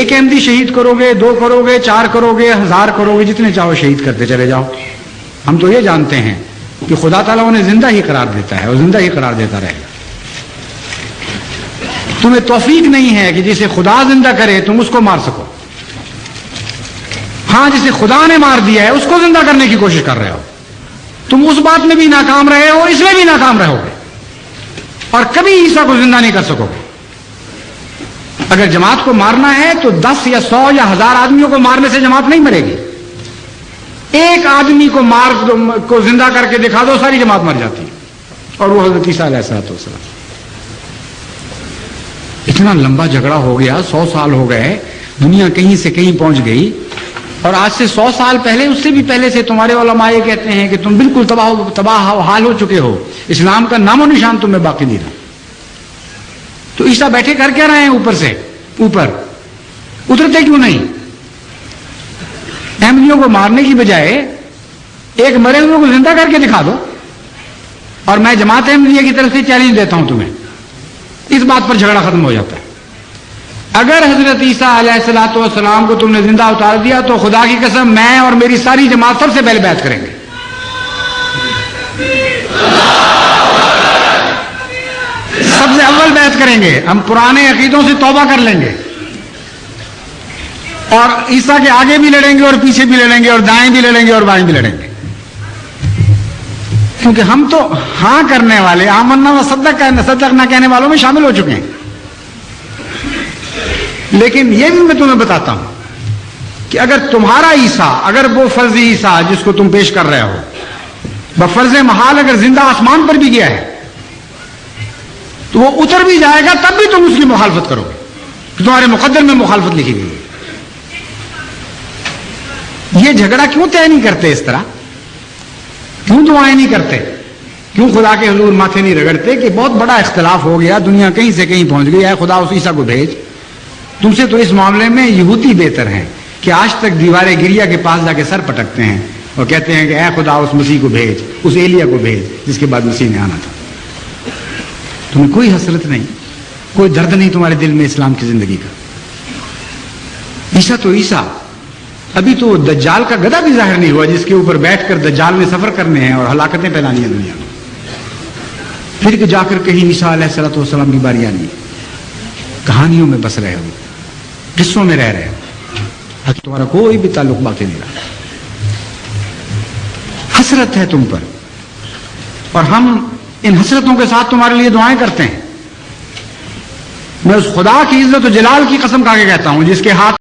ایک احمدی شہید کرو گے، 2 کرو گے، 4 کرو گے، 1000 کرو گے، جتنے چاہو شہید کرتے چلے جاؤ. ہم تو یہ جانتے ہیں کہ خدا تعالیٰ انہیں زندہ ہی قرار دیتا ہے اور زندہ ہی قرار دیتا رہے گا. تمہیں توفیق نہیں ہے کہ جسے خدا زندہ کرے تم اس کو مار سکو. ہاں، جسے خدا نے مار دیا ہے اس کو زندہ کرنے کی کوشش کر رہے ہو. تم اس بات میں بھی ناکام رہے ہو، اس میں بھی ناکام رہو گے، اور کبھی عیسیٰ کو زندہ نہیں کر سکو گے. اگر جماعت کو مارنا ہے تو 10 یا 100 یا 1000 آدمیوں کو مارنے سے جماعت نہیں مرے گی. ایک آدمی کو زندہ کر کے دکھا دو، ساری جماعت مر جاتی ہے. اور وہ حضرت عیسیٰ علیہ السلام. اتنا لمبا جھگڑا ہو گیا، 100 سال ہو گئے، دنیا کہیں سے کہیں پہنچ گئی. اور آج سے 100 سال پہلے، اس سے بھی پہلے سے تمہارے علماء یہ کہتے ہیں کہ تم بالکل تباہ حال ہو چکے ہو، اسلام کا نام و نشان تمہیں باقی نہیں رہا. تو عیسیٰ بیٹھے کر کے رہے ہیں اوپر سے، اوپر اترتے کیوں نہیں؟ احمدیوں کو مارنے کی بجائے ایک مرے ہوئے کو زندہ کر کے دکھا دو. اور میں جماعت احمدیہ کی طرف سے چیلنج دیتا ہوں تمہیں، اس بات پر جھگڑا ختم ہو جاتا ہے. اگر حضرت عیسیٰ علیہ السلام کو تم نے زندہ اتار دیا تو خدا کی قسم میں اور میری ساری جماعت سب سے پہلے بیعت کریں گے. سب سے اول بیعت کریں گے. ہم پرانے عقیدوں سے توبہ کر لیں گے اور عیسیٰ کے آگے بھی لڑیں گے اور پیچھے بھی لڑیں گے اور دائیں بھی لڑیں گے اور بائیں بھی لڑیں گے. کیونکہ ہم تو ہاں کرنے والے، آمنا و صدقنا کہنے والوں میں شامل ہو چکے ہیں. لیکن یہ بھی میں تمہیں بتاتا ہوں کہ اگر تمہارا عیسیٰ، اگر وہ فرضی عیسیٰ جس کو تم پیش کر رہے ہو بفرض محال اگر زندہ آسمان پر بھی گیا ہے تو وہ اتر بھی جائے گا، تب بھی تم اس کی مخالفت کرو گے کہ تمہارے مقدر میں مخالفت لکھی گئی ہے. یہ جھگڑا کیوں طے نہیں کرتے اس طرح؟ کیوں دعائیں نہیں کرتے؟ کیوں خدا کے حضور ماتھے نہیں رگڑتے کہ بہت بڑا اختلاف ہو گیا، دنیا کہیں سے کہیں پہنچ گئی ہے، خدا اس عیسیٰ کو بھیج. تم سے تو اس معاملے میں یہودی بہتر ہیں کہ آج تک دیوار گریا کے پاس جا کے سر پٹکتے ہیں اور کہتے ہیں کہ اے خدا اس مسیح کو بھیج، اس ایلیا کو بھیج جس کے بعد مسیح نے آنا تھا. تمہیں کوئی حسرت نہیں، کوئی درد نہیں تمہارے دل میں اسلام کی زندگی کا. عیسیٰ تو عیسیٰ، ابھی تو دجال کا گدھا بھی ظاہر نہیں ہوا جس کے اوپر بیٹھ کر دجال نے سفر کرنے ہیں اور ہلاکتیں پھیلانی ہیں دنیا میں. پھر کہ جا کر کہیں عیسیٰ علیہ السلام کی باری آنی ہے. کہانیوں میں بس رہے ہو، قصوں میں رہ رہے ہو، تمہارا کوئی بھی تعلق باقی نہیں رہا. حسرت ہے تم پر، اور ہم ان حسرتوں کے ساتھ تمہارے لیے دعائیں کرتے ہیں. میں اس خدا کی عزت و جلال کی قسم کھا کے کہتا ہوں جس کے ہاتھ